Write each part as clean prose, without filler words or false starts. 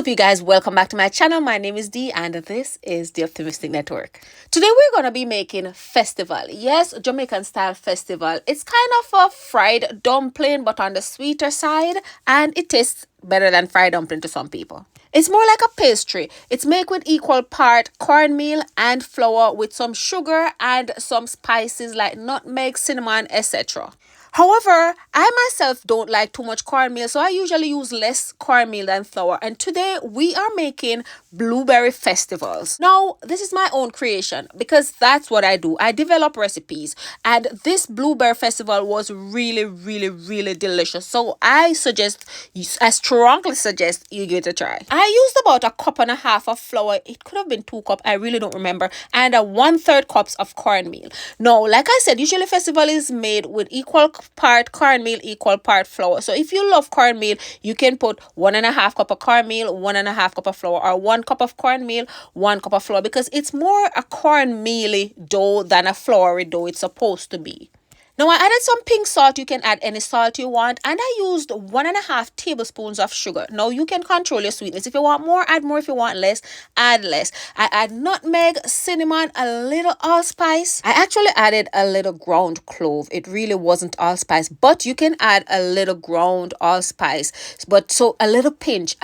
up, you guys? Welcome back to my channel. My name is Dee and this is the Optimistic Network. Today we're going to be making festival. Yes, Jamaican style festival. It's kind of a fried dumpling but on the sweeter side, and it tastes better than fried dumpling to some people. It's more like a pastry. It's made with equal part cornmeal and flour with some sugar and some spices like nutmeg, cinnamon, etc. However, I myself don't like too much cornmeal, so I usually use less cornmeal than flour. And today we are making blueberry festivals. Now, this is my own creation because that's what I do. I develop recipes, and this blueberry festival was really delicious. So I strongly suggest you give it a try. I used about a cup and a half of flour. It could have been 2 cups. I really don't remember. And 1/3 cups of cornmeal. Now, like I said, usually festival is made with equal part cornmeal, equal part flour. So if you love cornmeal, you can put 1.5 cup of cornmeal, 1.5 cup of flour, or 1 cup of cornmeal, 1 cup of flour, because it's more a cornmealy dough than a floury dough it's supposed to be. Now, I added some pink salt. You can add any salt you want. And I used 1.5 tablespoons of sugar. Now, you can control your sweetness. If you want more, add more. If you want less, add less. I add nutmeg, cinnamon, a little allspice. I actually added a little ground clove. It really wasn't allspice, but you can add a little ground allspice. But so a little pinch.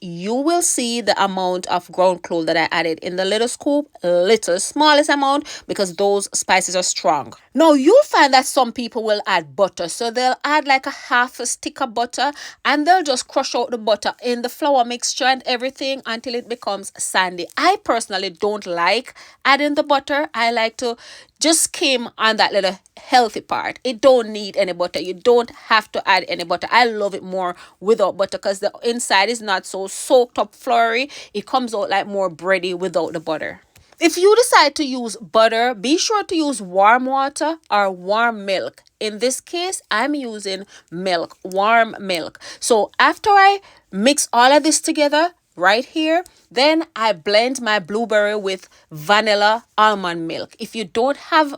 You will see the amount of ground clove that I added in the little scoop. Smallest amount, because those spices are strong. Now, you'll find that some people will add butter. So they'll add like a half a stick of butter, and they'll just crush out the butter in the flour mixture and everything until it becomes sandy. I personally don't like adding the butter. I like to just skim on that little healthy part. It don't need any butter. You don't have to add any butter. I love it more without butter because the inside is not so soaked up floury. It comes out like more bready without the butter. If you decide to use butter, be sure to use warm water or warm milk. In this case, I'm using milk, warm milk. So after I mix all of this together right here, then I blend my blueberry with vanilla almond milk. If you don't have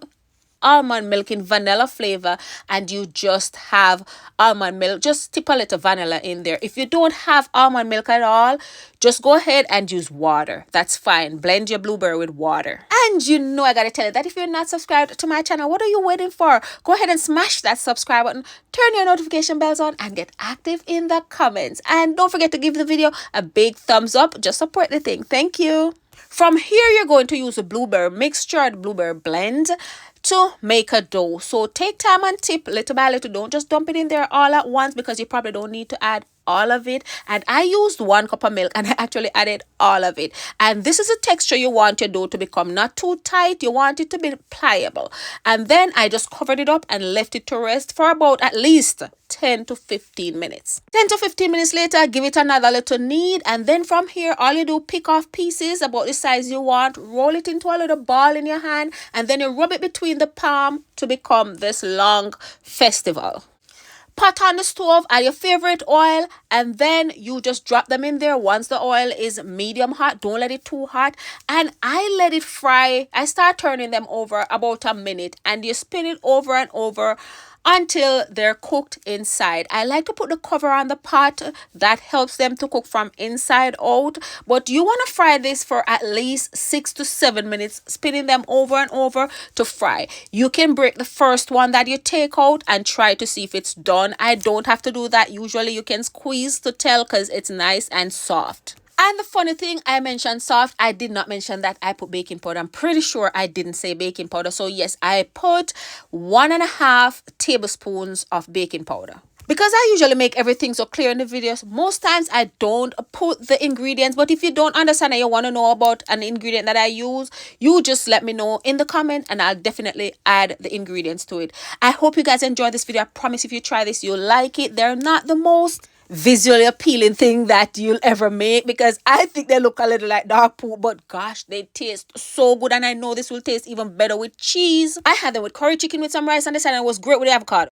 almond milk in vanilla flavor and you just have almond milk, just tip a little vanilla in there. If you don't have almond milk at all, just go ahead and use water. That's fine. Blend your blueberry with water. And I gotta tell you that if you're not subscribed to my channel, what are you waiting for? Go ahead and smash that subscribe button, turn your notification bells on, and get active in the comments. And don't forget to give the video a big thumbs up. Just support the thing. Thank you. From here, you're going to use a blueberry mixture or the blueberry blend to make a dough. So take time and tip little by little. Don't just dump it in there all at once because you probably don't need to add all of it. And I used 1 cup of milk and I actually added all of it. And this is a texture you want your dough to become, not too tight. You want it to be pliable. And then I just covered it up and left it to rest for about at least 10 to 15 minutes. 10 to 15 minutes later, give it another little knead. And then from here, all you do, pick off pieces about the size you want, roll it into a little ball in your hand, and then you rub it between the palm to become this long festival. Pot on the stove, add your favorite oil, and then you just drop them in there once the oil is medium hot. Don't let it too hot. And I let it fry. I start turning them over about a minute, and you spin it over and over until they're cooked inside. I like to put the cover on the pot. That helps them to cook from inside out. But you want to fry this for at least 6 to 7 minutes, spinning them over and over to fry. You can break the first one that you take out and try to see if it's done. I don't have to do that. Usually you can squeeze to tell because it's nice and soft. And the funny thing, I mentioned soft. I did not mention that I put baking powder. I'm pretty sure I didn't say baking powder. So yes, I put 1.5 tablespoons of baking powder. Because I usually make everything so clear in the videos, most times I don't put the ingredients. But if you don't understand and you want to know about an ingredient that I use, you just let me know in the comment and I'll definitely add the ingredients to it. I hope you guys enjoyed this video. I promise if you try this, you'll like it. They're not the most visually appealing thing that you'll ever make because I think they look a little like dog poop, but gosh, they taste so good. And I know this will taste even better with cheese. I had them with curry chicken with some rice on the side and it was great with the avocado.